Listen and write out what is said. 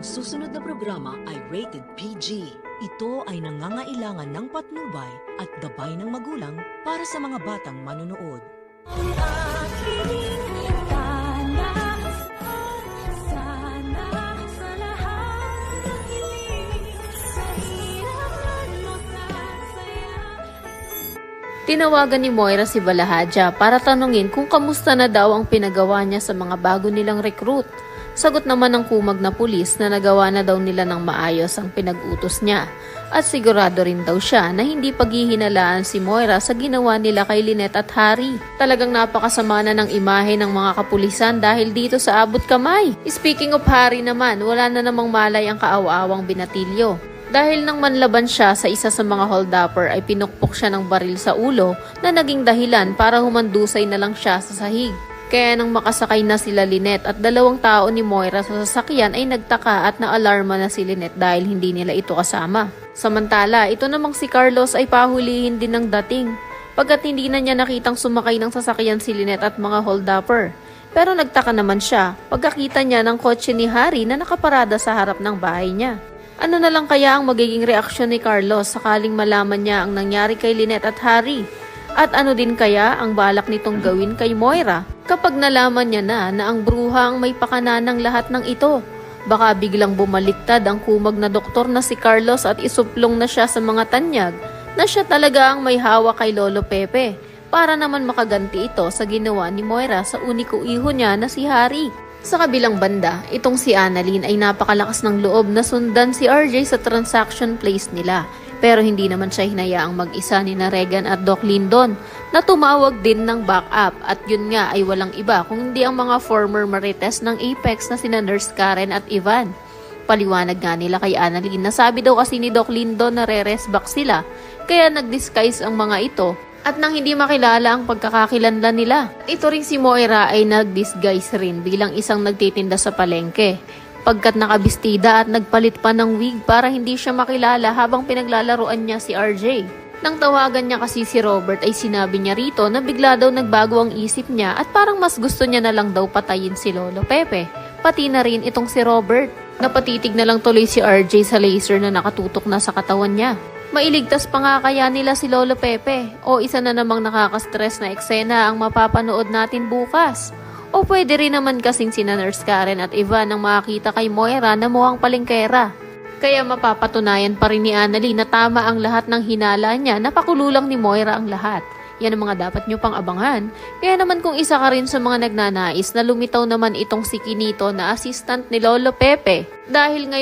Ang susunod na programa ay rated PG. Ito ay nangangailangan ng patnubay at gabay ng magulang para sa mga batang manonood. Ang aking tanas sana sa lahat ng hiling, sa hirap at masasaya. Tinawagan ni Moira si Balahadja para tanungin kung kamusta na daw ang pinagawa niya sa mga bago nilang recruit. Sagot naman ng kumag na pulis na nagawa na daw nila ng maayos ang pinag-utos niya. At sigurado rin daw siya na hindi paghihinalaan si Moira sa ginawa nila kay Lynette at Harry. Talagang napakasama na ng imahe ng mga kapulisan dahil dito sa abot kamay. Speaking of Harry naman, wala na namang malay ang kaawa-awang binatilyo. Dahil nang manlaban siya sa isa sa mga holdupper ay pinukpok siya ng baril sa ulo na naging dahilan para humandusay na lang siya sa sahig. Kaya nang makasakay na sila Lynette at dalawang tao ni Moira sa sasakyan ay nagtaka at naalarma na si Lynette dahil hindi nila ito kasama. Samantala, ito namang si Carlos ay pahulihin din ng dating pagkat hindi na niya nakitang sumakay ng sasakyan si Lynette at mga holdupper. Pero nagtaka naman siya pagkakita niya ng kotse ni Harry na nakaparada sa harap ng bahay niya. Ano na lang kaya ang magiging reaksyon ni Carlos sakaling malaman niya ang nangyari kay Lynette at Harry? At ano din kaya ang balak nitong gawin kay Moira kapag nalaman niya na ang bruha ang may pakana ng lahat ng ito? Baka biglang bumaliktad ang kumag na doktor na si Carlos at isuplong na siya sa mga tanyag na siya talaga ang may hawak kay Lolo Pepe para naman makaganti ito sa ginawa ni Moira sa uniko iho niya na si Harry. Sa kabilang banda, itong si Annalyn ay napakalakas ng loob na sundan si RJ sa transaction place nila. Pero hindi naman siya hinayaang mag-isa ni na Regan at Doc Lindon na tumawag din ng backup at yun nga ay walang iba kung hindi ang mga former marites ng Apex na sina Nurse Karen at Ivan. Paliwanag nga nila kay Annalyn na sabi daw kasi ni Doc Lindon na re-rest back sila kaya nag-disguise ang mga ito at nang hindi makilala ang pagkakakilanlan nila. Ito ring si Moira ay nag-disguise rin bilang isang nagtitinda sa palengke. Pagkat nakabistida at nagpalit pa ng wig para hindi siya makilala habang pinaglalaruan niya si RJ. Nang tawagan niya kasi si Robert ay sinabi niya rito na bigla daw nagbago ang isip niya at parang mas gusto niya na lang daw patayin si Lolo Pepe. Pati na rin itong si Robert. Napatitig na lang tuloy si RJ sa laser na nakatutok na sa katawan niya. Mailigtas pa nga kaya nila si Lolo Pepe o isa na namang nakaka-stress na eksena ang mapapanood natin bukas. O pwede rin naman kasing sina Nurse Karen at Ivan ang makakita kay Moira na mukhang palengkera. Kaya mapapatunayan pa rin ni Annalyn na tama ang lahat ng hinala niya na pakululang ni Moira ang lahat. Yan ang mga dapat nyo pang abangan. Kaya naman kung isa ka rin sa mga nagnanais na lumitaw naman itong si Kinito na assistant ni Lolo Pepe. Dahil ngayon